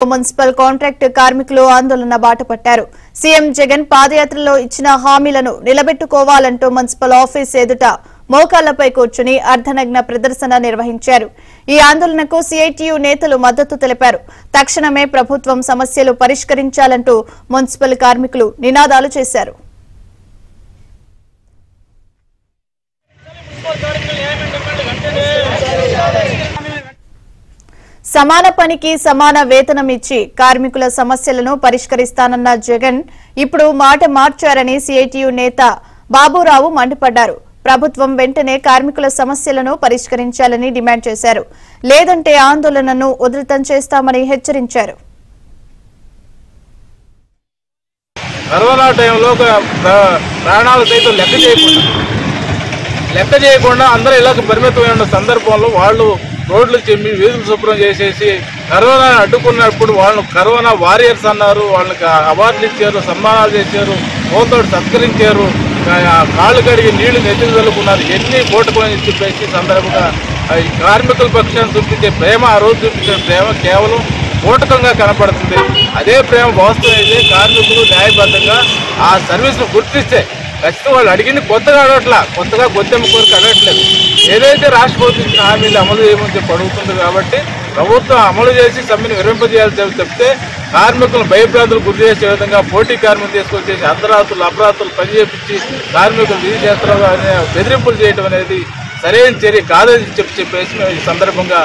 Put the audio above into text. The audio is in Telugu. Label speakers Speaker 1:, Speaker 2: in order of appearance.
Speaker 1: మున్సిపల్ కాంట్రాక్ట్ కార్మికులు ఆందోళన బాట పట్టారు. సీఎం జగన్ పాదయాత్రలో ఇచ్చిన హామీలను నిలబెట్టుకోవాలంటూ మున్సిపల్ ఆఫీస్ ఎదుట మోకాళ్లపై కూర్చుని అర్ధనగ్న ప్రదర్శన నిర్వహించారు. ఈ ఆందోళనకు సిఐటియు నేతలు మద్దతు తెలిపారు. తక్షణమే ప్రభుత్వం సమస్యలు పరిష్కరించాలంటూ మున్సిపల్ కార్మికులు నినాదాలు చేశారు. సమాన పనికి సమాన వేతనం ఇచ్చి కార్మికుల సమస్యలను పరిష్కరిస్తానన్న జగన్ ఇప్పుడు మాట మార్చారని సిఐటియు నేత బాబురావు మండిపడ్డారు. ప్రభుత్వం వెంటనే కార్మికుల సమస్యలను పరిష్కరించాలని డిమాండ్ చేశారు. లేదంటే ఆందోళనను ఉధృతం చేస్తామని హెచ్చరించారు.
Speaker 2: కరోనా టైంలో ప్రాణాలు సైతం లెక్క చేయకుండా అందరూ ఇలాగ పరిమితమైన సందర్భంలో వాళ్ళు రోడ్లు చెమ్మి వీధులు శుభ్రం చేసేసి కరోనా అడ్డుకున్నప్పుడు వాళ్ళను కరోనా వారియర్స్ అన్నారు. వాళ్ళకి అవార్డులు ఇచ్చారు, సన్మానాలు చేశారు, పోతోడు సత్కరించారు, కాళ్ళు కడిగి నీళ్లు నెత్తికి చల్లుకున్నారు. ఎన్ని కోటుకొని చెప్పేసి సందర్భంగా ఈ కార్మికుల పక్షాన్ని చూపించే ప్రేమ, ఆ రోజు చూపించిన ప్రేమ కేవలం పూటకంగా కనపడుతుంది. అదే ప్రేమ వాస్తవం అయితే కార్మికులు న్యాయబద్ధంగా ఆ సర్వీస్ను గుర్తిస్తే ఖచ్చితంగా వాళ్ళు అడిగింది కొత్తగా గొత్తెమ్మ కోరిక అడగట్లేదు. ఏదైతే రాష్ట్ర ప్రభుత్వం ఇచ్చిన హామీలు అమలు చేయమని చెప్పి అడుగుతుంది. కాబట్టి ప్రభుత్వం అమలు చేసి సమ్మెను విరమింపజేయాలి చెప్తే కార్మికులను భయభ్రాంతులు గురి చేసే విధంగా పోటీ కార్మికులు తీసుకొచ్చేసి అర్ధరాత్రులు పని చేపించి కార్మికులు విధి చేస్తారు అనే బెదిరింపులు చేయడం అనేది సరైన చర్య కాదని చెప్పేసి మేము ఈ సందర్భంగా